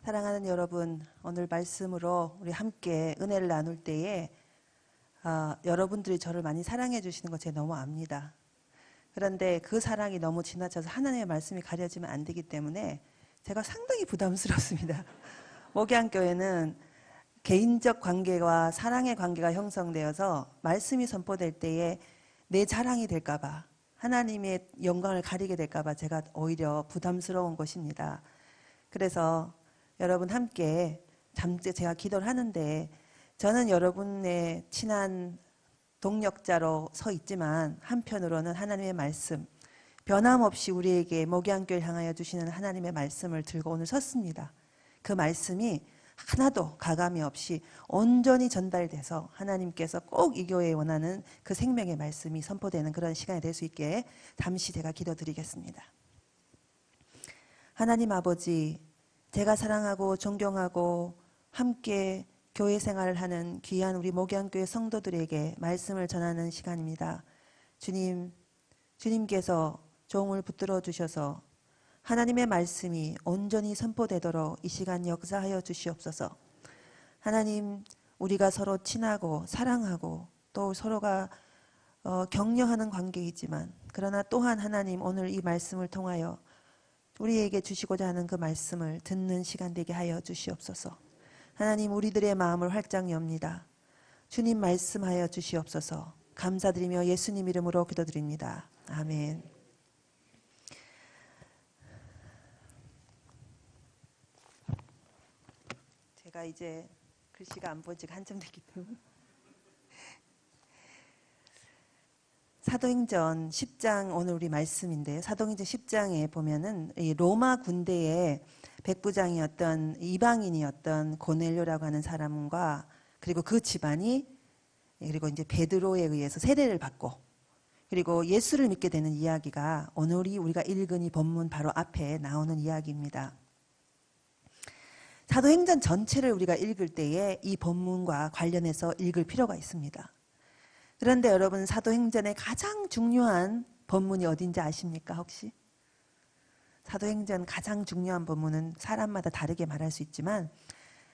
사랑하는 여러분, 오늘 말씀으로 우리 함께 은혜를 나눌 때에 여러분들이 저를 많이 사랑해 주시는 거 제가 너무 압니다. 그런데 그 사랑이 너무 지나쳐서 하나님의 말씀이 가려지면 안 되기 때문에 제가 상당히 부담스럽습니다. 목양교회는 개인적 관계와 사랑의 관계가 형성되어서 말씀이 선포될 때에 내 자랑이 될까 봐, 하나님의 영광을 가리게 될까 봐 제가 오히려 부담스러운 것입니다. 그래서 여러분 함께 제가 기도를 하는데, 저는 여러분의 친한 동력자로 서 있지만 한편으로는 하나님의 말씀, 변함없이 우리에게 목양교회를 향하여 주시는 하나님의 말씀을 들고 오늘 섰습니다. 그 말씀이 하나도 가감이 없이 온전히 전달돼서 하나님께서 꼭 이 교회에 원하는 그 생명의 말씀이 선포되는 그런 시간이 될 수 있게 잠시 제가 기도드리겠습니다. 하나님 아버지, 제가 사랑하고 존경하고 함께 교회 생활을 하는 귀한 우리 목양교회 성도들에게 말씀을 전하는 시간입니다. 주님께서 종을 붙들어 주셔서 하나님의 말씀이 온전히 선포되도록 이 시간 역사하여 주시옵소서. 하나님, 우리가 서로 친하고 사랑하고 또 서로가 격려하는 관계이지만, 그러나 또한 하나님, 오늘 이 말씀을 통하여 우리에게 주시고자 하는 그 말씀을 듣는 시간 되게 하여 주시옵소서. 하나님, 우리들의 마음을 활짝 엽니다. 주님 말씀하여 주시옵소서. 감사드리며 예수님 이름으로 기도드립니다. 아멘. 제가 이제 글씨가 안 보이지가 한참 됐기 때문에 사도행전 10장 오늘 우리 말씀인데, 사도행전 10장에 보면은 이 로마 군대의 백부장이었던 이방인이었던 고넬료라고 하는 사람과 그리고 그 집안이, 그리고 이제 베드로에 의해서 세례를 받고 그리고 예수를 믿게 되는 이야기가 오늘이 우리가 읽은 이 본문 바로 앞에 나오는 이야기입니다. 사도행전 전체를 우리가 읽을 때에 이 본문과 관련해서 읽을 필요가 있습니다. 그런데 여러분, 사도행전의 가장 중요한 본문이 어딘지 아십니까 혹시? 사도행전 가장 중요한 본문은 사람마다 다르게 말할 수 있지만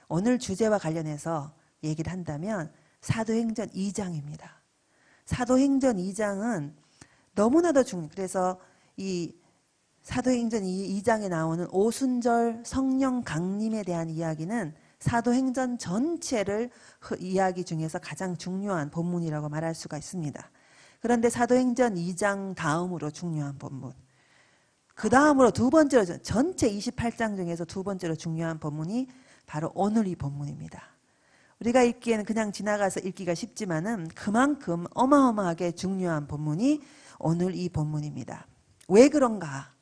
오늘 주제와 관련해서 얘기를 한다면 사도행전 2장입니다. 사도행전 2장은 너무나도 그래서 이 사도행전 2장에 나오는 오순절 성령 강림에 대한 이야기는 사도행전 전체를 이야기 중에서 가장 중요한 본문이라고 말할 수가 있습니다. 그런데 사도행전 2장 다음으로 중요한 본문, 그 다음으로 두 번째로, 전체 28장 중에서 두 번째로 중요한 본문이 바로 오늘 이 본문입니다. 우리가 읽기에는 그냥 지나가서 읽기가 쉽지만은 그만큼 어마어마하게 중요한 본문이 오늘 이 본문입니다. 왜 그런가?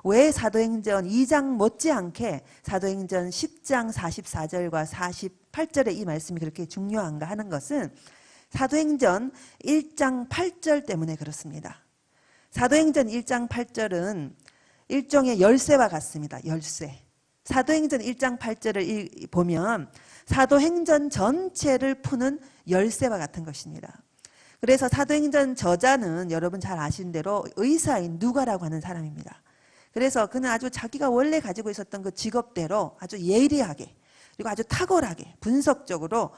왜 사도행전 2장 못지않게 사도행전 10장 44절과 48절의 이 말씀이 그렇게 중요한가 하는 것은 사도행전 1장 8절 때문에 그렇습니다. 사도행전 1장 8절은 일종의 열쇠와 같습니다. 열쇠. 사도행전 1장 8절을 보면 사도행전 전체를 푸는 열쇠와 같은 것입니다. 그래서 사도행전 저자는 여러분 잘 아시는 대로 의사인 누가라고 하는 사람입니다. 그래서 그는 아주 자기가 원래 가지고 있었던 그 직업대로 아주 예리하게 그리고 아주 탁월하게 분석적으로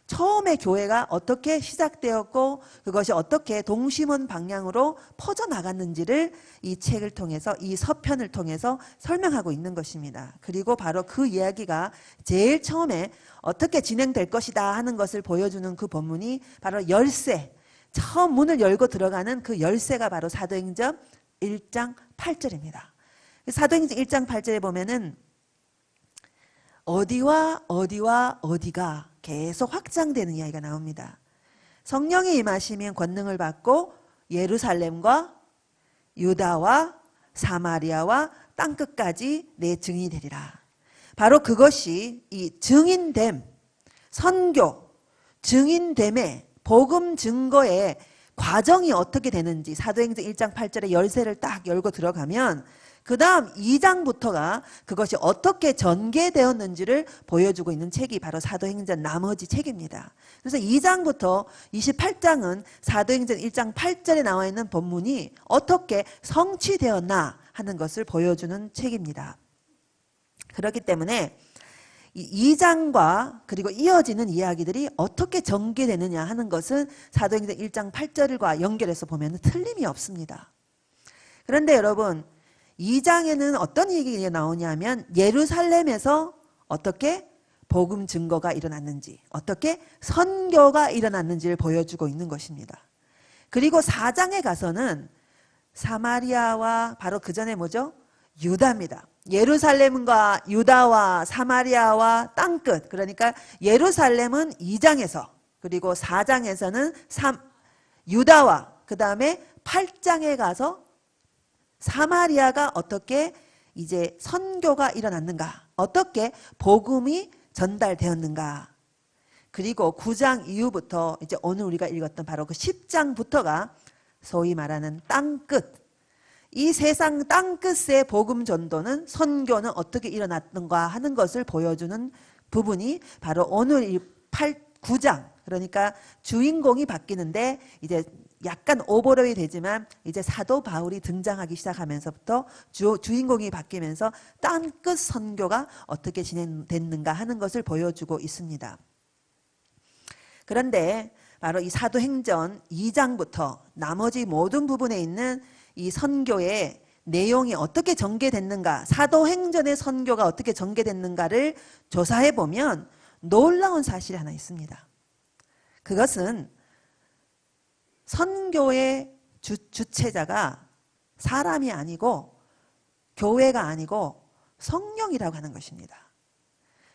처음에 교회가 어떻게 시작되었고 그것이 어떻게 동심원 방향으로 퍼져나갔는지를 이 책을 통해서, 이 서편을 통해서 설명하고 있는 것입니다. 그리고 바로 그 이야기가 제일 처음에 어떻게 진행될 것이다 하는 것을 보여주는 그 본문이 바로 열쇠, 처음 문을 열고 들어가는 그 열쇠가 바로 사도행전 1장 8절입니다. 사도행전 1장 8절에 보면은 어디와 어디가 계속 확장되는 이야기가 나옵니다. 성령이 임하시면 권능을 받고 예루살렘과 유다와 사마리아와 땅끝까지 내 증인이 되리라. 바로 그것이 이 증인됨, 선교, 증인됨의 복음 증거의 과정이 어떻게 되는지 사도행전 1장 8절의 열쇠를 딱 열고 들어가면 그 다음 2장부터가 그것이 어떻게 전개되었는지를 보여주고 있는 책이 바로 사도행전 나머지 책입니다. 그래서 2장부터 28장은 사도행전 1장 8절에 나와 있는 본문이 어떻게 성취되었나 하는 것을 보여주는 책입니다. 그렇기 때문에 이 2장과 그리고 이어지는 이야기들이 어떻게 전개되느냐 하는 것은 사도행전 1장 8절과 연결해서 보면 틀림이 없습니다. 그런데 여러분 2장에는 어떤 얘기가 나오냐면 예루살렘에서 어떻게 복음 증거가 일어났는지, 어떻게 선교가 일어났는지를 보여주고 있는 것입니다. 그리고 4장에 가서는 사마리아와 바로 그 전에 뭐죠? 유다입니다. 예루살렘과 유다와 사마리아와 땅끝, 그러니까 예루살렘은 2장에서, 그리고 4장에서는 유다와 그 다음에 8장에 가서 사마리아가 어떻게 이제 선교가 일어났는가, 어떻게 복음이 전달되었는가. 그리고 9장 이후부터 이제 오늘 우리가 읽었던 바로 그 10장부터가 소위 말하는 땅끝, 이 세상 땅끝의 복음 전도는, 선교는 어떻게 일어났는가 하는 것을 보여주는 부분이 바로 오늘 9장, 그러니까 주인공이 바뀌는데 이제 약간 오버랩이 되지만 이제 사도 바울이 등장하기 시작하면서부터 주인공이 바뀌면서 땅끝 선교가 어떻게 진행됐는가 하는 것을 보여주고 있습니다. 그런데 바로 이 사도행전 2장부터 나머지 모든 부분에 있는 이 선교의 내용이 어떻게 전개됐는가, 사도행전의 선교가 어떻게 전개됐는가를 조사해 보면 놀라운 사실이 하나 있습니다. 그것은 선교의 주체자가 사람이 아니고 교회가 아니고 성령이라고 하는 것입니다.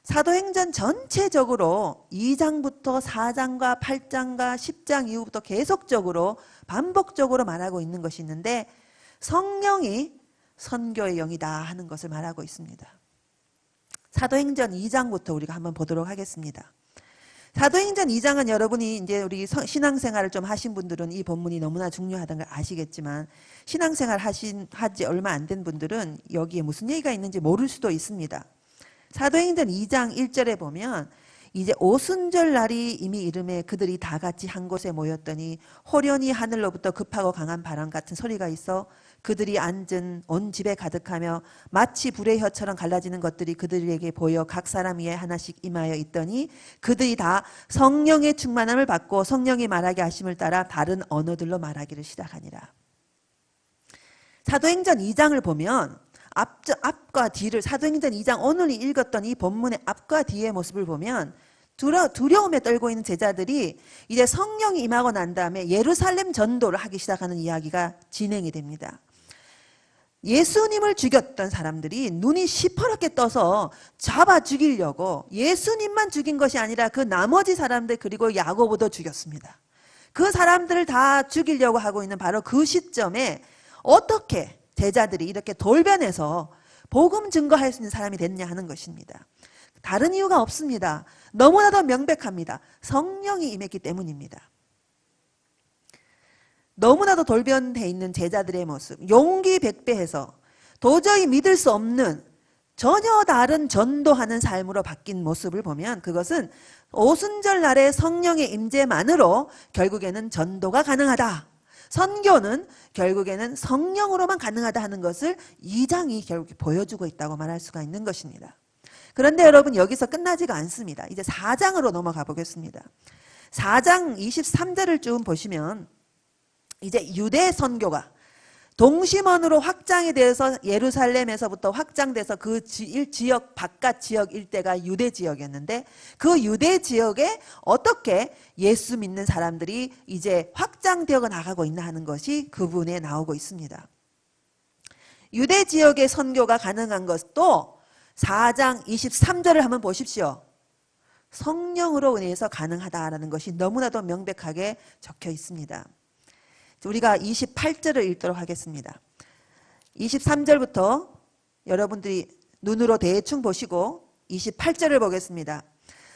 사도행전 전체적으로 2장부터 4장과 8장과 10장 이후부터 계속적으로 반복적으로 말하고 있는 것이 있는데 성령이 선교의 영이다 하는 것을 말하고 있습니다. 사도행전 2장부터 우리가 한번 보도록 하겠습니다. 사도행전 2장은 여러분이 이제 우리 신앙생활을 좀 하신 분들은 이 본문이 너무나 중요하다는 걸 아시겠지만 신앙생활 하지 얼마 안 된 분들은 여기에 무슨 얘기가 있는지 모를 수도 있습니다. 사도행전 2장 1절에 보면 이제 오순절 날이 이미 이름에 그들이 다 같이 한 곳에 모였더니 호련히 하늘로부터 급하고 강한 바람 같은 소리가 있어 그들이 앉은 온 집에 가득하며 마치 불의 혀처럼 갈라지는 것들이 그들에게 보여 각 사람 위에 하나씩 임하여 있더니 그들이 다 성령의 충만함을 받고 성령이 말하게 하심을 따라 다른 언어들로 말하기를 시작하니라. 사도행전 2장을 보면 앞과 뒤를, 사도행전 2장 오늘 읽었던 이 본문의 앞과 뒤의 모습을 보면 두려움에 떨고 있는 제자들이 이제 성령이 임하고 난 다음에 예루살렘 전도를 하기 시작하는 이야기가 진행이 됩니다. 예수님을 죽였던 사람들이 눈이 시퍼렇게 떠서 잡아 죽이려고 예수님만 죽인 것이 아니라 그 나머지 사람들 그리고 야고보도 죽였습니다. 그 사람들을 다 죽이려고 하고 있는 바로 그 시점에 어떻게 제자들이 이렇게 돌변해서 복음 증거할 수 있는 사람이 됐냐 하는 것입니다. 다른 이유가 없습니다. 너무나도 명백합니다. 성령이 임했기 때문입니다. 너무나도 돌변돼 있는 제자들의 모습, 용기 백배해서 도저히 믿을 수 없는 전혀 다른 전도하는 삶으로 바뀐 모습을 보면 그것은 오순절 날의 성령의 임재만으로 결국에는 전도가 가능하다. 선교는 결국에는 성령으로만 가능하다 하는 것을 2장이 결국 보여주고 있다고 말할 수가 있는 것입니다. 그런데 여러분 여기서 끝나지가 않습니다. 이제 4장으로 넘어가 보겠습니다. 4장 23절을 쭉 보시면 이제 유대 선교가 동심원으로 확장이 돼서 예루살렘에서부터 확장돼서 그 지역 바깥 지역 일대가 유대 지역이었는데 그 유대 지역에 어떻게 예수 믿는 사람들이 이제 확장되어 나가고 있나 하는 것이 그 부분에 나오고 있습니다. 유대 지역의 선교가 가능한 것도 4장 23절을 한번 보십시오. 성령으로 인해서 가능하다라는 것이 너무나도 명백하게 적혀 있습니다. 우리가 28절을 읽도록 하겠습니다. 23절부터 여러분들이 눈으로 대충 보시고 28절을 보겠습니다.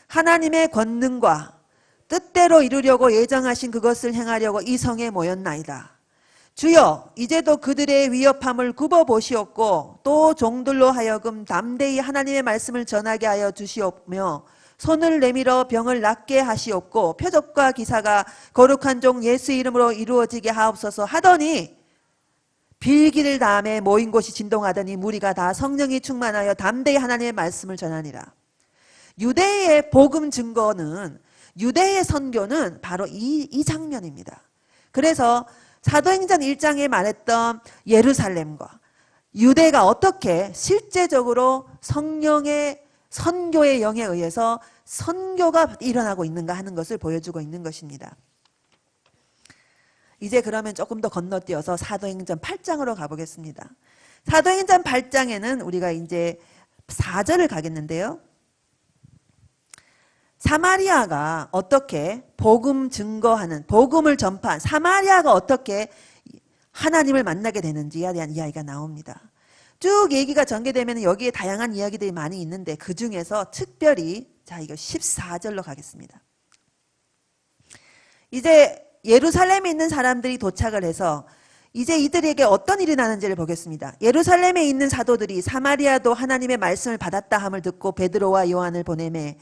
하나님의 권능과 뜻대로 이루려고 예정하신 그것을 행하려고 이 성에 모였나이다. 주여 이제도 그들의 위협함을 굽어보시옵고 또 종들로 하여금 담대히 하나님의 말씀을 전하게 하여 주시옵며 손을 내밀어 병을 낫게 하시옵고 표적과 기사가 거룩한 종 예수 이름으로 이루어지게 하옵소서 하더니 빌기를 다음에 모인 곳이 진동하더니 무리가 다 성령이 충만하여 담대히 하나님의 말씀을 전하니라. 유대의 복음 증거는, 유대의 선교는 바로 이 장면입니다. 그래서 사도행전 1장에 말했던 예루살렘과 유대가 어떻게 실제적으로 성령의 선교의 영에 의해서 선교가 일어나고 있는가 하는 것을 보여주고 있는 것입니다. 이제 그러면 조금 더 건너뛰어서 사도행전 8장으로 가보겠습니다. 사도행전 8장에는 우리가 이제 4절을 가겠는데요. 사마리아가 어떻게 복음 증거하는, 복음을 전파한 사마리아가 어떻게 하나님을 만나게 되는지에 대한 이야기가 나옵니다. 쭉 얘기가 전개되면 여기에 다양한 이야기들이 많이 있는데 그 중에서 특별히 이거 14절로 가겠습니다. 이제 예루살렘에 있는 사람들이 도착을 해서 이제 이들에게 어떤 일이 나는지를 보겠습니다. 예루살렘에 있는 사도들이 사마리아도 하나님의 말씀을 받았다 함을 듣고 베드로와 요한을 보내매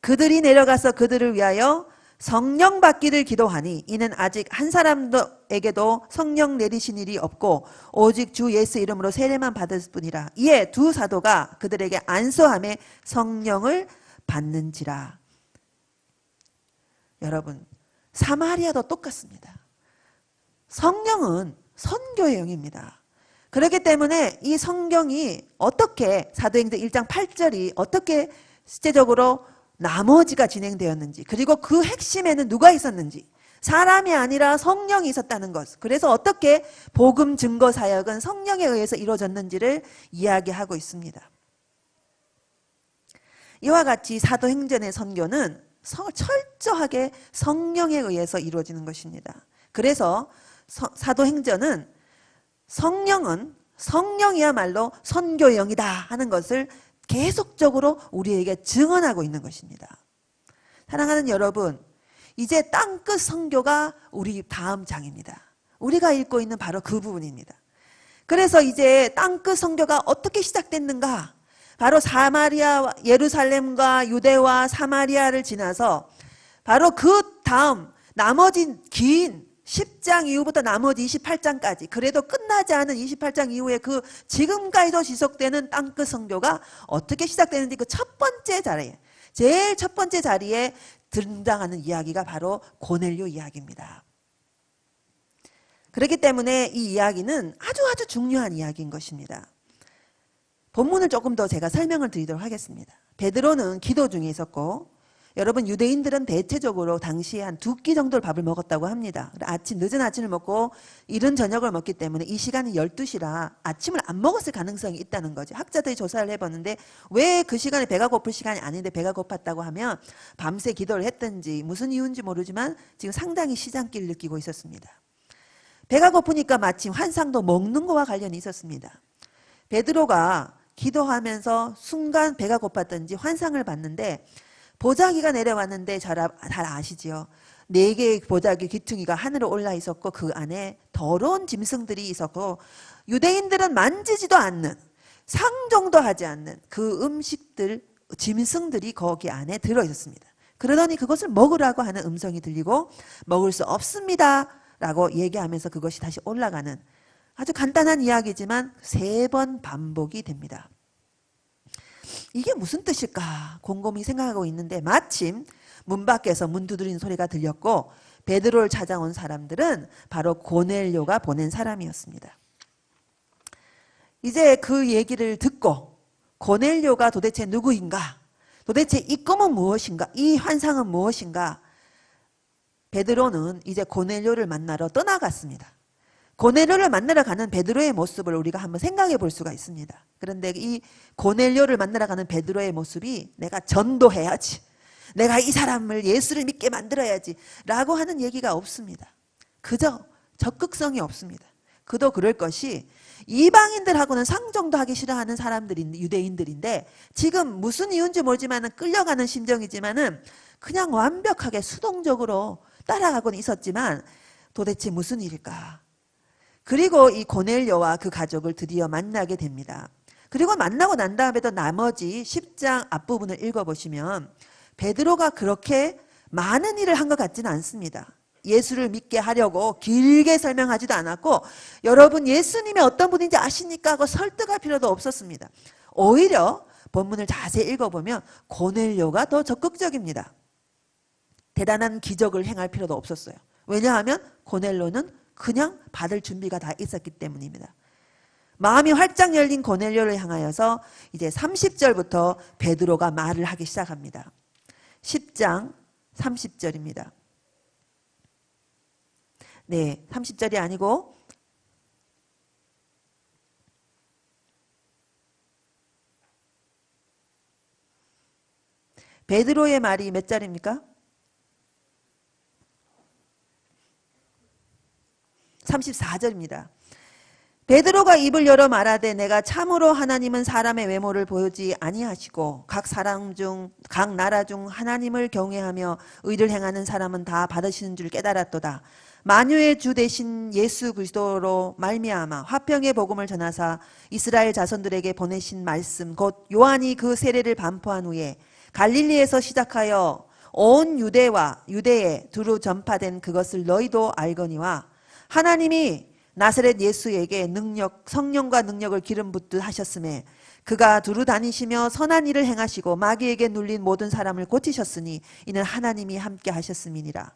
그들이 내려가서 그들을 위하여 성령 받기를 기도하니 이는 아직 한 사람에게도 성령 내리신 일이 없고 오직 주 예수 이름으로 세례만 받을 뿐이라. 이에 두 사도가 그들에게 안수함에 성령을 받는지라. 여러분, 사마리아도 똑같습니다. 성령은 선교의 영입니다. 그렇기 때문에 이 성경이 어떻게 사도행전 1장 8절이 어떻게 실제적으로 나머지가 진행되었는지, 그리고 그 핵심에는 누가 있었는지, 사람이 아니라 성령이 있었다는 것, 그래서 어떻게 복음 증거 사역은 성령에 의해서 이루어졌는지를 이야기하고 있습니다. 이와 같이 사도행전의 선교는 철저하게 성령에 의해서 이루어지는 것입니다. 그래서 사도행전은 성령이야말로 선교의 영이다 하는 것을 계속적으로 우리에게 증언하고 있는 것입니다. 사랑하는 여러분, 이제 땅끝 선교가 우리 다음 장입니다. 우리가 읽고 있는 바로 그 부분입니다. 그래서 이제 땅끝 선교가 어떻게 시작됐는가? 바로 사마리아, 예루살렘과 유대와 사마리아를 지나서 바로 그 다음 나머지 긴 10장 이후부터 나머지 28장까지, 그래도 끝나지 않은 28장 이후에 그 지금까지도 지속되는 땅끝 선교가 어떻게 시작되는지 그 첫 번째 자리에, 제일 첫 번째 자리에 등장하는 이야기가 바로 고넬료 이야기입니다. 그렇기 때문에 이 이야기는 아주 중요한 이야기인 것입니다. 본문을 조금 더 제가 설명을 드리도록 하겠습니다. 베드로는 기도 중에 있었고, 여러분 유대인들은 대체적으로 당시에 한 2끼 정도를 밥을 먹었다고 합니다. 늦은 아침을 먹고 이른 저녁을 먹기 때문에 이 시간이 12시라 아침을 안 먹었을 가능성이 있다는 거죠. 학자들이 조사를 해봤는데 왜 그 시간에 배가 고플 시간이 아닌데 배가 고팠다고 하면 밤새 기도를 했든지 무슨 이유인지 모르지만 지금 상당히 시장기를 느끼고 있었습니다. 배가 고프니까 마침 환상도 먹는 거와 관련이 있었습니다. 베드로가 기도하면서 순간 배가 고팠던지 환상을 봤는데 보자기가 내려왔는데 잘 아시지요? 4개의 보자기 귀퉁이가 하늘에 올라 있었고 그 안에 더러운 짐승들이 있었고 유대인들은 만지지도 않는, 상종도 하지 않는 그 음식들, 짐승들이 거기 안에 들어있었습니다. 그러더니 그것을 먹으라고 하는 음성이 들리고 먹을 수 없습니다 라고 얘기하면서 그것이 다시 올라가는 아주 간단한 이야기지만 3번 반복이 됩니다. 이게 무슨 뜻일까 곰곰이 생각하고 있는데 마침 문 밖에서 문 두드리는 소리가 들렸고 베드로를 찾아온 사람들은 바로 고넬료가 보낸 사람이었습니다. 이제 그 얘기를 듣고 고넬료가 도대체 누구인가? 도대체 이 꿈은 무엇인가? 이 환상은 무엇인가? 베드로는 이제 고넬료를 만나러 떠나갔습니다. 고넬료를 만나러 가는 베드로의 모습을 우리가 한번 생각해 볼 수가 있습니다. 그런데 이 고넬료를 만나러 가는 베드로의 모습이 내가 전도해야지, 내가 이 사람을 예수를 믿게 만들어야지 라고 하는 얘기가 없습니다. 그저 적극성이 없습니다. 그도 그럴 것이 이방인들하고는 상종도 하기 싫어하는 사람들인 유대인들인데 지금 무슨 이유인지 모르지만 끌려가는 심정이지만은 그냥 완벽하게 수동적으로 따라가고는 있었지만 도대체 무슨 일일까? 그리고 이 고넬료와 그 가족을 드디어 만나게 됩니다. 그리고 만나고 난 다음에도 나머지 10장 앞부분을 읽어보시면 베드로가 그렇게 많은 일을 한 것 같지는 않습니다. 예수를 믿게 하려고 길게 설명하지도 않았고 여러분 예수님이 어떤 분인지 아십니까? 하고 설득할 필요도 없었습니다. 오히려 본문을 자세히 읽어보면 고넬료가 더 적극적입니다. 대단한 기적을 행할 필요도 없었어요. 왜냐하면 고넬료는 그냥 받을 준비가 다 있었기 때문입니다. 마음이 활짝 열린 고넬료를 향하여서 이제 30절부터 베드로가 말을 하기 시작합니다. 10장 30절입니다. 네, 30절이 아니고 베드로의 말이 몇 절입니까? 34절입니다. 베드로가 입을 열어 말하되 내가 참으로 하나님은 사람의 외모를 보이지 아니하시고 각 나라 중 하나님을 경외하며 의를 행하는 사람은 다 받으시는 줄 깨달았도다. 만유의 주 되신 예수 그리스도로 말미암아 화평의 복음을 전하사 이스라엘 자손들에게 보내신 말씀 곧 요한이 그 세례를 반포한 후에 갈릴리에서 시작하여 온 유대에 두루 전파된 그것을 너희도 알거니와 하나님이 나사렛 예수에게 성령과 능력을 기름 붓듯 하셨음에 그가 두루 다니시며 선한 일을 행하시고 마귀에게 눌린 모든 사람을 고치셨으니 이는 하나님이 함께 하셨음이니라.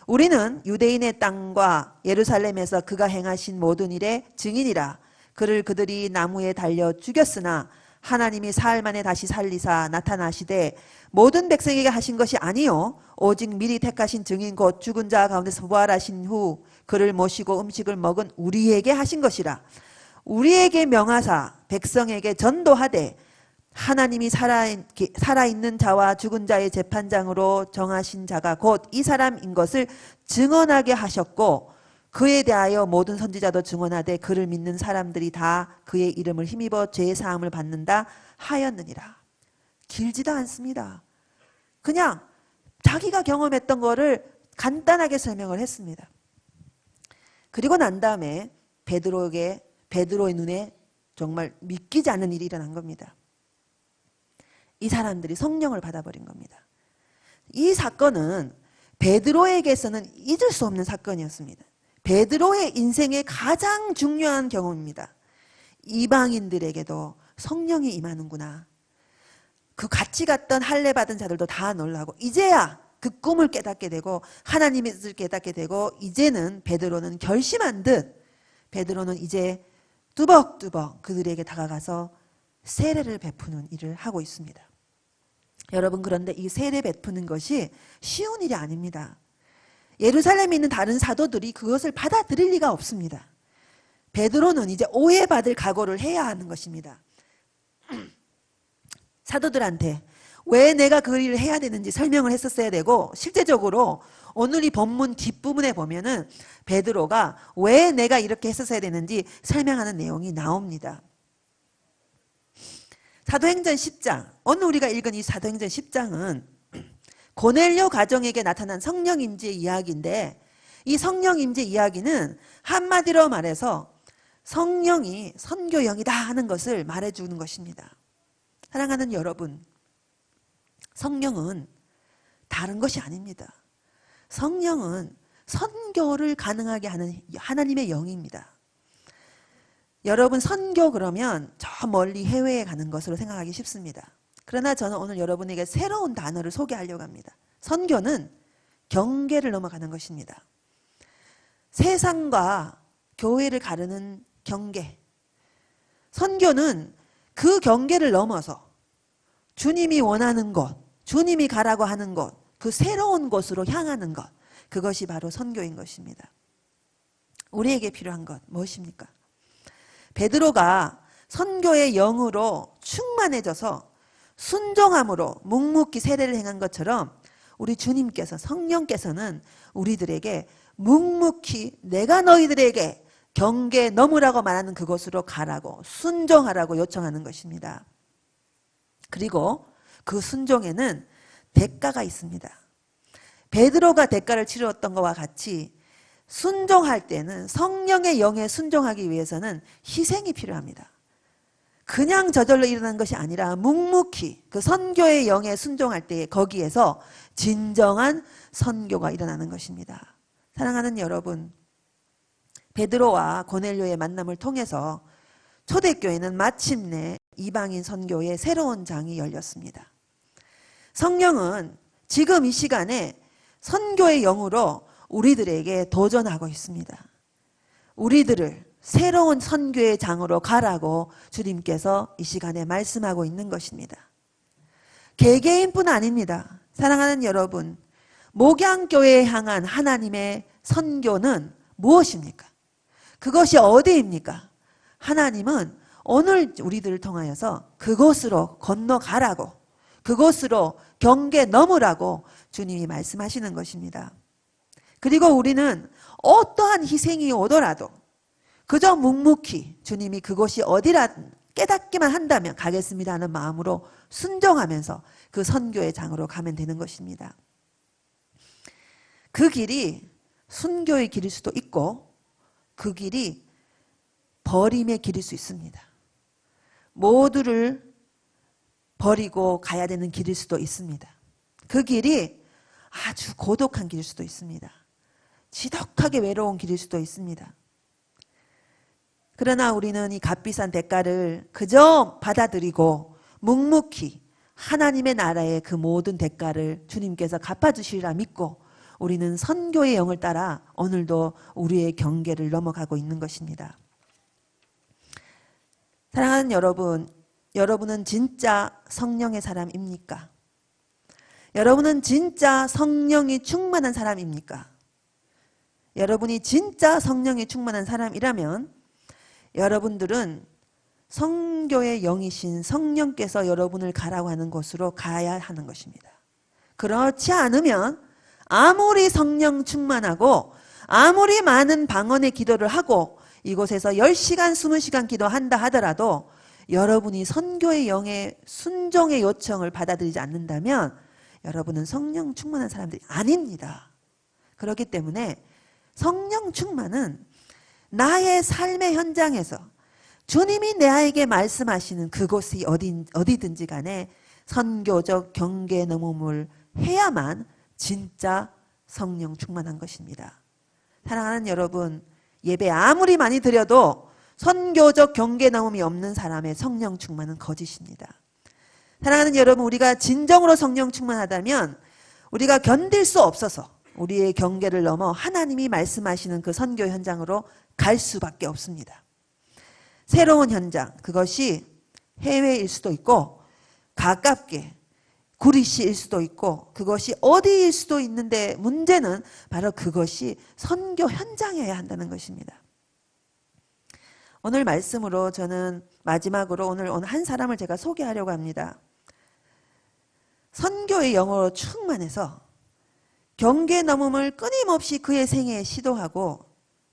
우리는 유대인의 땅과 예루살렘에서 그가 행하신 모든 일의 증인이라. 그들이 나무에 달려 죽였으나 하나님이 사흘 만에 다시 살리사 나타나시되 모든 백성에게 하신 것이 아니요 오직 미리 택하신 증인 곧 죽은 자 가운데서 부활하신 후 그를 모시고 음식을 먹은 우리에게 하신 것이라. 우리에게 명하사 백성에게 전도하되 하나님이 살아있는 자와 죽은 자의 재판장으로 정하신 자가 곧 이 사람인 것을 증언하게 하셨고 그에 대하여 모든 선지자도 증언하되 그를 믿는 사람들이 다 그의 이름을 힘입어 죄의 사함을 받는다 하였느니라. 길지도 않습니다. 그냥 자기가 경험했던 거를 간단하게 설명을 했습니다. 그리고 난 다음에 베드로의 눈에 정말 믿기지 않는 일이 일어난 겁니다. 이 사람들이 성령을 받아버린 겁니다. 이 사건은 베드로에게서는 잊을 수 없는 사건이었습니다. 베드로의 인생의 가장 중요한 경험입니다. 이방인들에게도 성령이 임하는구나. 그 같이 갔던 할례 받은 자들도 다 놀라고 이제야 그 꿈을 깨닫게 되고 하나님의 뜻을 깨닫게 되고 이제는 베드로는 결심한 듯 베드로는 이제 뚜벅뚜벅 그들에게 다가가서 세례를 베푸는 일을 하고 있습니다. 여러분 그런데 이 세례 베푸는 것이 쉬운 일이 아닙니다. 예루살렘에 있는 다른 사도들이 그것을 받아들일 리가 없습니다. 베드로는 이제 오해받을 각오를 해야 하는 것입니다. 사도들한테 왜 내가 그 일을 해야 되는지 설명을 했었어야 되고 실제적으로 오늘 이 본문 뒷부분에 보면은 베드로가 왜 내가 이렇게 했었어야 되는지 설명하는 내용이 나옵니다. 사도행전 10장, 오늘 우리가 읽은 이 사도행전 10장은 고넬료 가정에게 나타난 성령 임재의 이야기인데 이 성령 임재 이야기는 한마디로 말해서 성령이 선교형이다 하는 것을 말해주는 것입니다. 사랑하는 여러분, 성령은 다른 것이 아닙니다. 성령은 선교를 가능하게 하는 하나님의 영입니다. 여러분 선교 그러면 저 멀리 해외에 가는 것으로 생각하기 쉽습니다. 그러나 저는 오늘 여러분에게 새로운 단어를 소개하려고 합니다. 선교는 경계를 넘어가는 것입니다. 세상과 교회를 가르는 경계. 선교는 그 경계를 넘어서 주님이 원하는 곳, 주님이 가라고 하는 곳, 그 새로운 곳으로 향하는 것. 그것이 바로 선교인 것입니다. 우리에게 필요한 것 무엇입니까? 베드로가 선교의 영으로 충만해져서 순종함으로 묵묵히 세례를 행한 것처럼 우리 주님께서 성령께서는 우리들에게 묵묵히 내가 너희들에게 경계 넘으라고 말하는 그곳으로 가라고 순종하라고 요청하는 것입니다. 그리고 그 순종에는 대가가 있습니다. 베드로가 대가를 치렀던 것과 같이 순종할 때는 성령의 영에 순종하기 위해서는 희생이 필요합니다. 그냥 저절로 일어난 것이 아니라 묵묵히 그 선교의 영에 순종할 때 거기에서 진정한 선교가 일어나는 것입니다. 사랑하는 여러분, 베드로와 고넬료의 만남을 통해서 초대교회는 마침내 이방인 선교의 새로운 장이 열렸습니다. 성령은 지금 이 시간에 선교의 영으로 우리들에게 도전하고 있습니다. 우리들을 새로운 선교의 장으로 가라고 주님께서 이 시간에 말씀하고 있는 것입니다. 개개인뿐 아닙니다. 사랑하는 여러분, 목양교회에 향한 하나님의 선교는 무엇입니까? 그것이 어디입니까? 하나님은 오늘 우리들을 통하여서 그곳으로 건너가라고, 그곳으로 경계 넘으라고 주님이 말씀하시는 것입니다. 그리고 우리는 어떠한 희생이 오더라도 그저 묵묵히 주님이 그곳이 어디라 깨닫기만 한다면 가겠습니다 하는 마음으로 순종하면서 그 선교의 장으로 가면 되는 것입니다. 그 길이 순교의 길일 수도 있고 그 길이 버림의 길일 수 있습니다. 모두를 버리고 가야 되는 길일 수도 있습니다. 그 길이 아주 고독한 길일 수도 있습니다. 지독하게 외로운 길일 수도 있습니다. 그러나 우리는 이 값비싼 대가를 그저 받아들이고 묵묵히 하나님의 나라의 그 모든 대가를 주님께서 갚아주시리라 믿고 우리는 선교의 영을 따라 오늘도 우리의 경계를 넘어가고 있는 것입니다. 사랑하는 여러분, 여러분은 진짜 성령의 사람입니까? 여러분은 진짜 성령이 충만한 사람입니까? 여러분이 진짜 성령이 충만한 사람이라면 여러분들은 성교의 영이신 성령께서 여러분을 가라고 하는 곳으로 가야 하는 것입니다. 그렇지 않으면 아무리 성령 충만하고 아무리 많은 방언의 기도를 하고 이곳에서 10시간, 20시간 기도한다 하더라도 여러분이 선교의 영의 순종의 요청을 받아들이지 않는다면 여러분은 성령 충만한 사람들이 아닙니다. 그렇기 때문에 성령 충만은 나의 삶의 현장에서 주님이 내게 말씀하시는 그곳이 어디든지 간에 선교적 경계 넘음을 해야만 진짜 성령 충만한 것입니다. 사랑하는 여러분, 예배 아무리 많이 드려도 선교적 경계 넘음이 없는 사람의 성령 충만은 거짓입니다. 사랑하는 여러분, 우리가 진정으로 성령 충만하다면 우리가 견딜 수 없어서 우리의 경계를 넘어 하나님이 말씀하시는 그 선교 현장으로 갈 수밖에 없습니다. 새로운 현장, 그것이 해외일 수도 있고 가깝게 구리시일 수도 있고 그것이 어디일 수도 있는데 문제는 바로 그것이 선교 현장이어야 한다는 것입니다. 오늘 말씀으로 저는 마지막으로 오늘 한 사람을 제가 소개하려고 합니다. 선교의 영으로 충만해서 경계 넘음을 끊임없이 그의 생애에 시도하고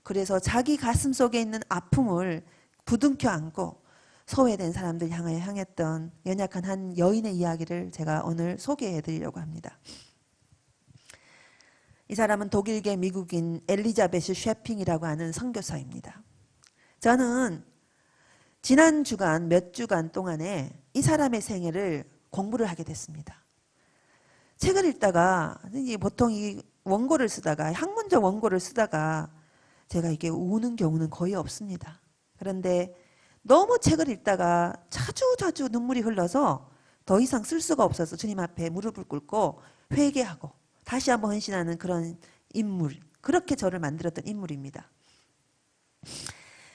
그래서 자기 가슴 속에 있는 아픔을 부둥켜 안고 소외된 사람들 향하여 향했던 연약한 한 여인의 이야기를 제가 오늘 소개해 드리려고 합니다. 이 사람은 독일계 미국인 엘리자베스 쉐핑이라고 하는 선교사입니다. 저는 지난 주간 몇 주간 동안에 이 사람의 생애를 공부를 하게 됐습니다. 책을 읽다가 보통 이 원고를 쓰다가 학문적 원고를 쓰다가 제가 이게 우는 경우는 거의 없습니다. 그런데 너무 책을 읽다가 자주 눈물이 흘러서 더 이상 쓸 수가 없어서 주님 앞에 무릎을 꿇고 회개하고 다시 한번 헌신하는 그런 인물, 그렇게 저를 만들었던 인물입니다.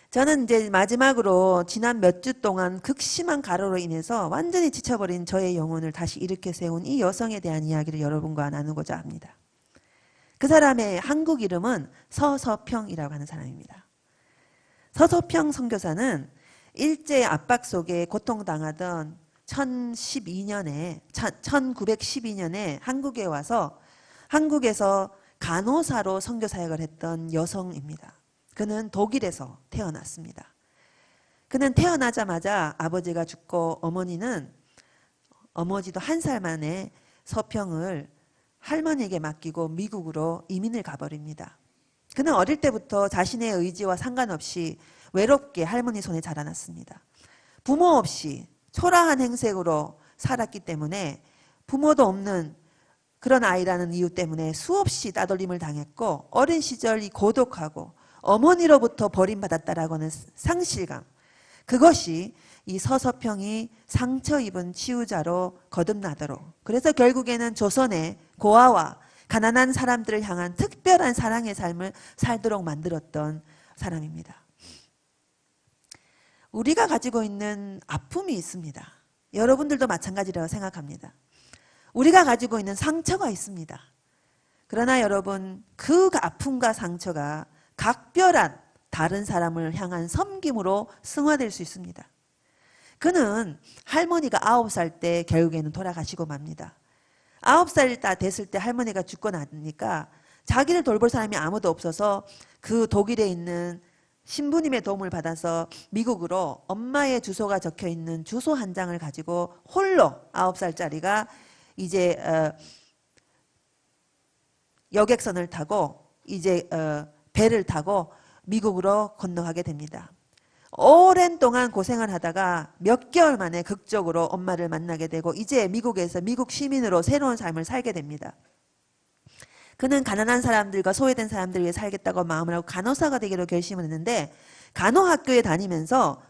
저는 이제 마지막으로 지난 몇 주 동안 극심한 가로로 인해서 완전히 지쳐버린 저의 영혼을 다시 일으켜 세운 이 여성에 대한 이야기를 여러분과 나누고자 합니다. 그 사람의 한국 이름은 서서평이라고 하는 사람입니다. 서서평 선교사는 일제 압박 속에 고통당하던 1912년에 한국에 와서 한국에서 간호사로 선교 사역을 했던 여성입니다. 그는 독일에서 태어났습니다. 그는 태어나자마자 아버지가 죽고 어머니도 한 살 만에 서평을 할머니에게 맡기고 미국으로 이민을 가버립니다. 그는 어릴 때부터 자신의 의지와 상관없이 외롭게 할머니 손에 자라났습니다. 부모 없이 초라한 행색으로 살았기 때문에 부모도 없는 그런 아이라는 이유 때문에 수없이 따돌림을 당했고 어린 시절이 고독하고 어머니로부터 버림받았다라고 하는 상실감, 그것이 이 서서평이 상처 입은 치유자로 거듭나도록, 그래서 결국에는 조선의 고아와 가난한 사람들을 향한 특별한 사랑의 삶을 살도록 만들었던 사람입니다. 우리가 가지고 있는 아픔이 있습니다. 여러분들도 마찬가지라고 생각합니다. 우리가 가지고 있는 상처가 있습니다. 그러나 여러분, 그 아픔과 상처가 각별한 다른 사람을 향한 섬김으로 승화될 수 있습니다. 그는 할머니가 9살 때 결국에는 돌아가시고 맙니다. 9살 다 됐을 때 할머니가 죽고 나니까 자기를 돌볼 사람이 아무도 없어서 그 독일에 있는 신부님의 도움을 받아서 미국으로 엄마의 주소가 적혀 있는 주소 한 장을 가지고 홀로 9살짜리가 이제 여객선을 타고 이제 배를 타고 미국으로 건너가게 됩니다. 오랜 동안 고생을 하다가 몇 개월 만에 극적으로 엄마를 만나게 되고 이제 미국에서 미국 시민으로 새로운 삶을 살게 됩니다. 그는 가난한 사람들과 소외된 사람들을 위해 살겠다고 마음을 하고 간호사가 되기로 결심을 했는데, 간호학교에 다니면서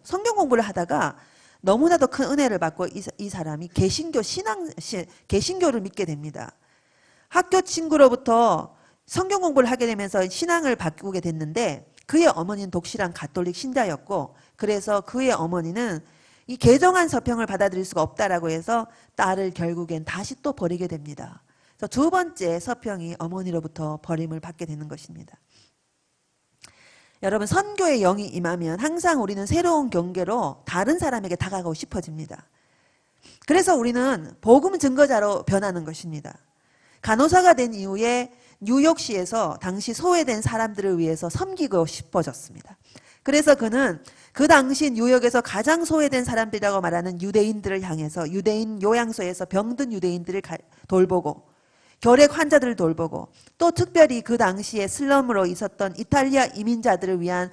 성경 공부를 하다가 너무나도 큰 은혜를 받고 이 사람이 개신교를 믿게 됩니다. 학교 친구로부터 성경 공부를 하게 되면서 신앙을 바꾸게 됐는데, 그의 어머니는 독실한 가톨릭 신자였고, 그래서 그의 어머니는 이 개정한 서평을 받아들일 수가 없다라고 해서 딸을 결국엔 다시 또 버리게 됩니다. 그래서 두 번째 서평이 어머니로부터 버림을 받게 되는 것입니다. 여러분, 선교의 영이 임하면 항상 우리는 새로운 경계로 다른 사람에게 다가가고 싶어집니다. 그래서 우리는 복음 증거자로 변하는 것입니다. 간호사가 된 이후에 뉴욕시에서 당시 소외된 사람들을 위해서 섬기고 싶어졌습니다. 그래서 그는 그 당시 뉴욕에서 가장 소외된 사람들이라고 말하는 유대인들을 향해서 유대인 요양소에서 병든 유대인들을 돌보고 결핵 환자들을 돌보고 또 특별히 그 당시에 슬럼으로 있었던 이탈리아 이민자들을 위한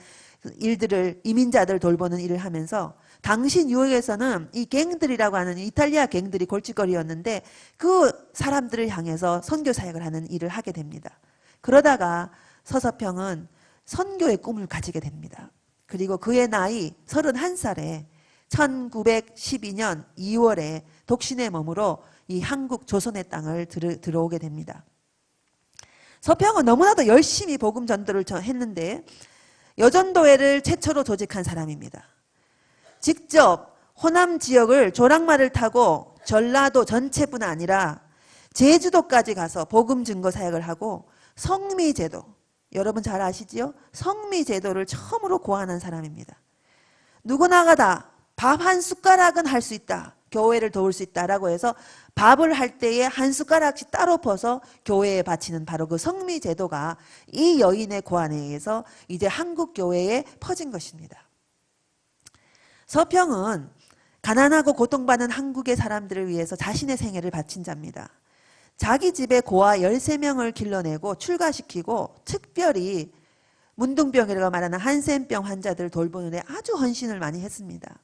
이민자들을 돌보는 일을 하면서, 당시 뉴욕에서는 이 갱들이라고 하는 이탈리아 갱들이 골칫거리였는데 그 사람들을 향해서 선교 사역을 하는 일을 하게 됩니다. 그러다가 서서평은 선교의 꿈을 가지게 됩니다. 그리고 그의 나이 31살에 1912년 2월에 독신의 몸으로 이 한국 조선의 땅을 들어오게 됩니다. 서평은 너무나도 열심히 복음 전도를 했는데 여전도회를 최초로 조직한 사람입니다. 직접 호남 지역을 조랑말을 타고 전라도 전체뿐 아니라 제주도까지 가서 복음 증거 사역을 하고 성미제도, 여러분 잘 아시지요? 성미제도를 처음으로 고안한 사람입니다. 누구나가 다 밥 한 숟가락은 할 수 있다, 교회를 도울 수 있다라고 해서 밥을 할 때에 한 숟가락씩 따로 퍼서 교회에 바치는 바로 그 성미제도가 이 여인의 고안에 의해서 이제 한국 교회에 퍼진 것입니다. 서평은 가난하고 고통받는 한국의 사람들을 위해서 자신의 생애를 바친 자입니다. 자기 집에 고아 13명을 길러내고 출가시키고 특별히 문둥병이라고 말하는 한센병 환자들을 돌보는 데 아주 헌신을 많이 했습니다.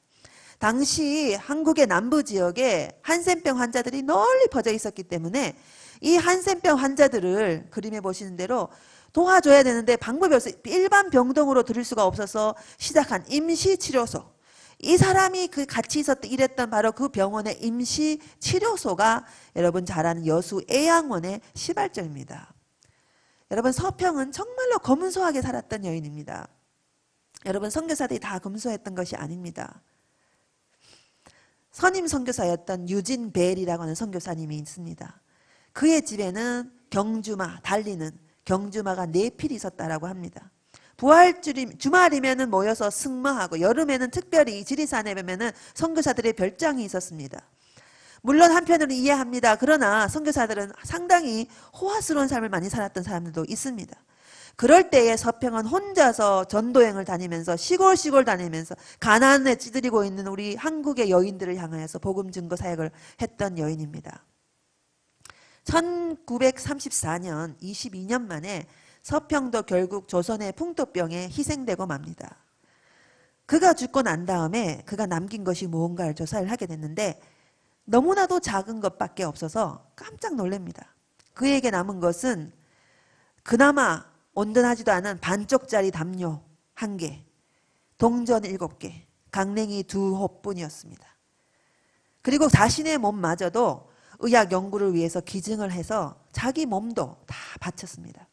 당시 한국의 남부 지역에 한센병 환자들이 널리 퍼져 있었기 때문에 이 한센병 환자들을 그림에 보시는 대로 도와줘야 되는데 방법이 없어요. 일반 병동으로 들일 수가 없어서 시작한 임시치료소, 이 사람이 그 같이 일했던 바로 그 병원의 임시치료소가 여러분 잘 아는 여수 애양원의 시발점입니다. 여러분, 서평은 정말로 검소하게 살았던 여인입니다. 여러분, 선교사들이 다 검소했던 것이 아닙니다. 선임 선교사였던 유진 벨이라고 하는 선교사님이 있습니다. 그의 집에는 경주마, 달리는 경주마가 4필이 있었다라고 합니다. 주말이면은 모여서 승마하고 여름에는 특별히 지리산에 보면은 선교사들의 별장이 있었습니다. 물론 한편으로는 이해합니다. 그러나 선교사들은 상당히 호화스러운 삶을 많이 살았던 사람들도 있습니다. 그럴 때에 서평은 혼자서 전도행을 다니면서 시골 다니면서 가난에 찌들이고 있는 우리 한국의 여인들을 향하여서 복음 증거 사역을 했던 여인입니다. 1934년 22년 만에 서평도 결국 조선의 풍토병에 희생되고 맙니다. 그가 죽고 난 다음에 그가 남긴 것이 무언가를 조사를 하게 됐는데 너무나도 작은 것밖에 없어서 깜짝 놀랍니다. 그에게 남은 것은 그나마 온전하지도 않은 반쪽짜리 담요 1개, 동전 7개, 강냉이 2홉뿐이었습니다. 그리고 자신의 몸마저도 의학 연구를 위해서 기증을 해서 자기 몸도 다 바쳤습니다.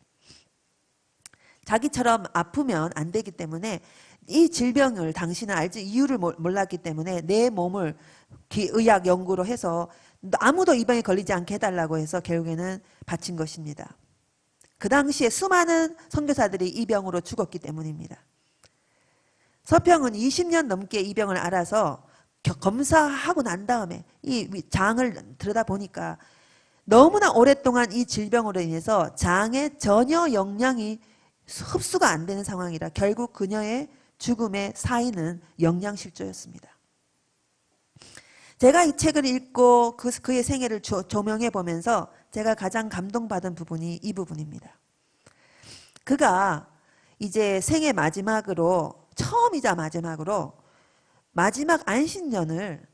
자기처럼 아프면 안 되기 때문에 이 질병을 당신은 알지 이유를 몰랐기 때문에 내 몸을 의학 연구로 해서 아무도 이 병에 걸리지 않게 해달라고 해서 결국에는 바친 것입니다. 그 당시에 수많은 선교사들이 이 병으로 죽었기 때문입니다. 서평은 20년 넘게 이 병을 알아서 검사하고 난 다음에 이 장을 들여다보니까 너무나 오랫동안 이 질병으로 인해서 장에 전혀 영양이 흡수가 안 되는 상황이라 결국 그녀의 죽음의 사인은 영양실조였습니다. 제가 이 책을 읽고 그의 생애를 조명해 보면서 제가 가장 감동받은 부분이 이 부분입니다. 그가 이제 생애 마지막으로 처음이자 마지막으로 마지막 안식년을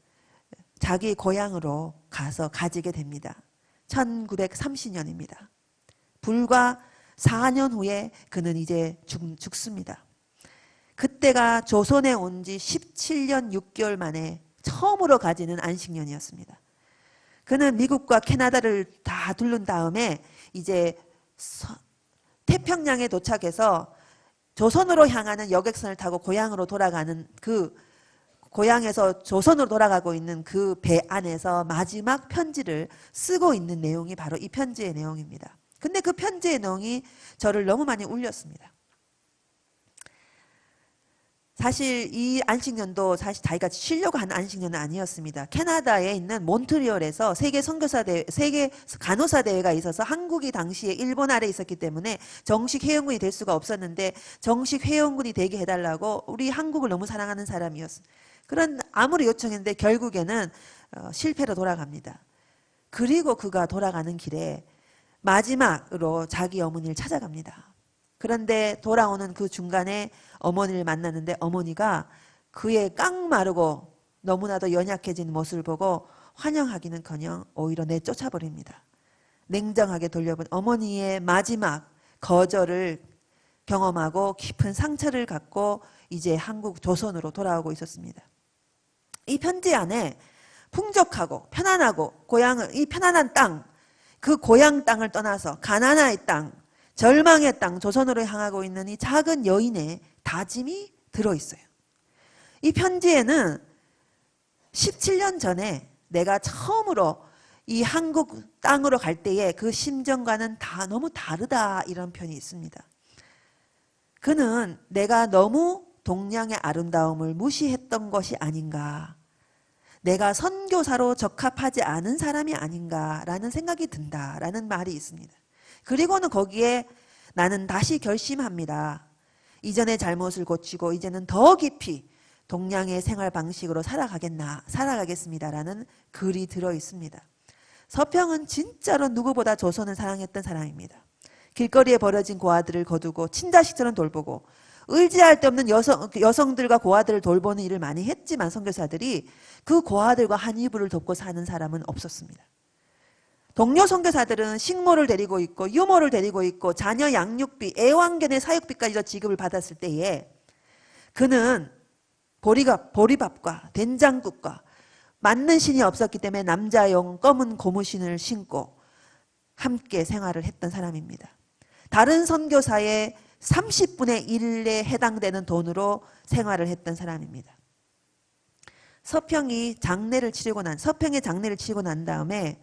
자기 고향으로 가서 가지게 됩니다. 1930년입니다. 불과 4년 후에 그는 이제 죽습니다. 그때가 조선에 온 지 17년 6개월 만에 처음으로 가지는 안식년이었습니다. 그는 미국과 캐나다를 다 둘른 다음에 이제 태평양에 도착해서 조선으로 향하는 여객선을 타고 고향으로 돌아가는 그 고향에서 조선으로 돌아가고 있는 그 배 안에서 마지막 편지를 쓰고 있는 내용이 바로 이 편지의 내용입니다. 근데 그 편지의 내용이 저를 너무 많이 울렸습니다. 사실 이 안식년도 사실 자기가 쉬려고 한 안식년은 아니었습니다. 캐나다에 있는 몬트리올에서 세계 간호사 대회가 있어서 한국이 당시에 일본 아래 있었기 때문에 정식 회원군이 될 수가 없었는데 정식 회원군이 되게 해달라고 우리 한국을 너무 사랑하는 사람이었습니다. 그런 아무리 요청했는데 결국에는 실패로 돌아갑니다. 그리고 그가 돌아가는 길에 마지막으로 자기 어머니를 찾아갑니다. 그런데 돌아오는 그 중간에 어머니를 만났는데 어머니가 그의 깡마르고 너무나도 연약해진 모습을 보고 환영하기는커녕 오히려 내쫓아버립니다. 냉정하게 돌려본 어머니의 마지막 거절을 경험하고 깊은 상처를 갖고 이제 한국 조선으로 돌아오고 있었습니다. 이 편지 안에 풍족하고 편안하고 이 편안한 땅, 그 고향 땅을 떠나서 가나안의 땅, 절망의 땅 조선으로 향하고 있는 이 작은 여인의 다짐이 들어있어요. 이 편지에는 17년 전에 내가 처음으로 이 한국 땅으로 갈 때의 그 심정과는 다 너무 다르다 이런 편이 있습니다. 그는 내가 너무 동양의 아름다움을 무시했던 것이 아닌가, 내가 선교사로 적합하지 않은 사람이 아닌가라는 생각이 든다라는 말이 있습니다. 그리고는 거기에 나는 다시 결심합니다. 이전의 잘못을 고치고 이제는 더 깊이 동양의 생활 방식으로 살아가겠습니다라는 글이 들어 있습니다. 서평은 진짜로 누구보다 조선을 사랑했던 사람입니다. 길거리에 버려진 고아들을 거두고 친자식처럼 돌보고 의지할 데 없는 여성들과 고아들을 돌보는 일을 많이 했지만 선교사들이 그 고아들과 한 이불을 덮고 사는 사람은 없었습니다. 동료 선교사들은 식모를 데리고 있고 유모를 데리고 있고 자녀 양육비, 애완견의 사육비까지도 지급을 받았을 때에 그는 보리밥과 된장국과 맞는 신이 없었기 때문에 남자용 검은 고무신을 신고 함께 생활을 했던 사람입니다. 다른 선교사의 30분의 1에 해당되는 돈으로 생활을 했던 사람입니다. 서평의 장례를 치르고 난 다음에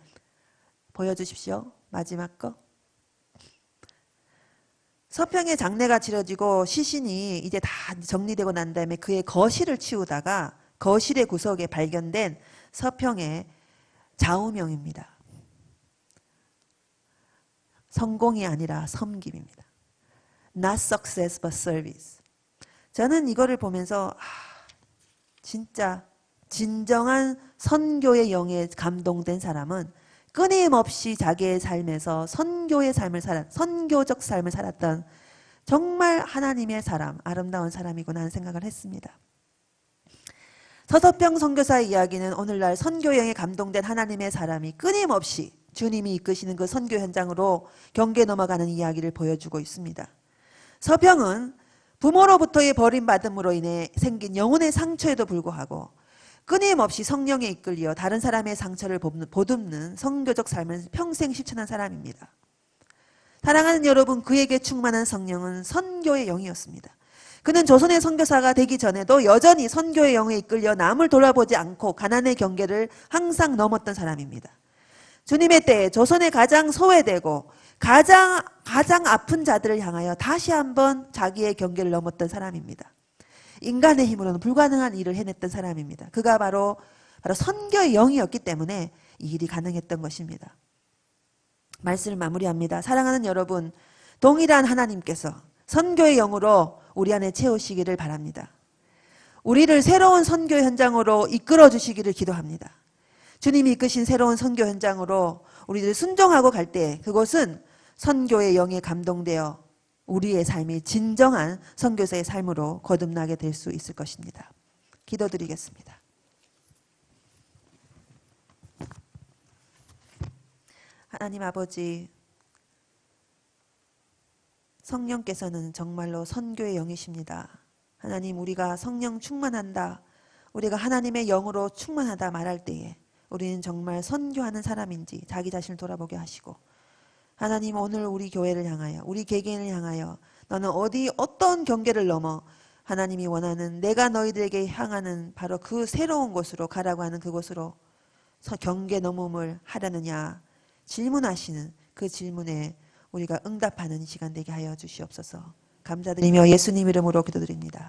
보여주십시오. 마지막 거. 서평의 장례가 치러지고 시신이 이제 다 정리되고 난 다음에 그의 거실을 치우다가 거실의 구석에 발견된 서평의 좌우명입니다. 성공이 아니라 섬김입니다. Not success but service. 저는 이거를 보면서 진짜 진정한 선교의 영에 감동된 사람은 끊임없이 자기의 삶에서 선교적 삶을 살았던 정말 하나님의 사람, 아름다운 사람이구나 하는 생각을 했습니다. 서서평 선교사의 이야기는 오늘날 선교여행에 감동된 하나님의 사람이 끊임없이 주님이 이끄시는 그 선교 현장으로 경계 넘어가는 이야기를 보여주고 있습니다. 서평은 부모로부터의 버림받음으로 인해 생긴 영혼의 상처에도 불구하고 끊임없이 성령에 이끌려 다른 사람의 상처를 보듬는 선교적 삶을 평생 실천한 사람입니다. 사랑하는 여러분, 그에게 충만한 성령은 선교의 영이었습니다. 그는 조선의 선교사가 되기 전에도 여전히 선교의 영에 이끌려 남을 돌아보지 않고 가난의 경계를 항상 넘었던 사람입니다. 주님의 때에 조선에 가장 소외되고 가장 아픈 자들을 향하여 다시 한번 자기의 경계를 넘었던 사람입니다. 인간의 힘으로는 불가능한 일을 해냈던 사람입니다. 그가 바로 선교의 영이었기 때문에 이 일이 가능했던 것입니다. 말씀을 마무리합니다. 사랑하는 여러분, 동일한 하나님께서 선교의 영으로 우리 안에 채우시기를 바랍니다. 우리를 새로운 선교 현장으로 이끌어 주시기를 기도합니다. 주님이 이끄신 새로운 선교 현장으로 우리들 순종하고 갈 때 그것은 선교의 영에 감동되어 우리의 삶이 진정한 선교사의 삶으로 거듭나게 될 수 있을 것입니다. 기도드리겠습니다. 하나님 아버지, 성령께서는 정말로 선교의 영이십니다. 하나님, 우리가 성령 충만한다, 우리가 하나님의 영으로 충만하다 말할 때에 우리는 정말 선교하는 사람인지 자기 자신을 돌아보게 하시고, 하나님, 오늘 우리 교회를 향하여, 우리 개개인을 향하여 너는 어떤 경계를 넘어 하나님이 원하는, 내가 너희들에게 향하는 바로 그 새로운 곳으로 가라고 하는 그곳으로 경계 넘음을 하려느냐 질문하시는 그 질문에 우리가 응답하는 시간 되게 하여 주시옵소서. 감사드리며 예수님 이름으로 기도드립니다.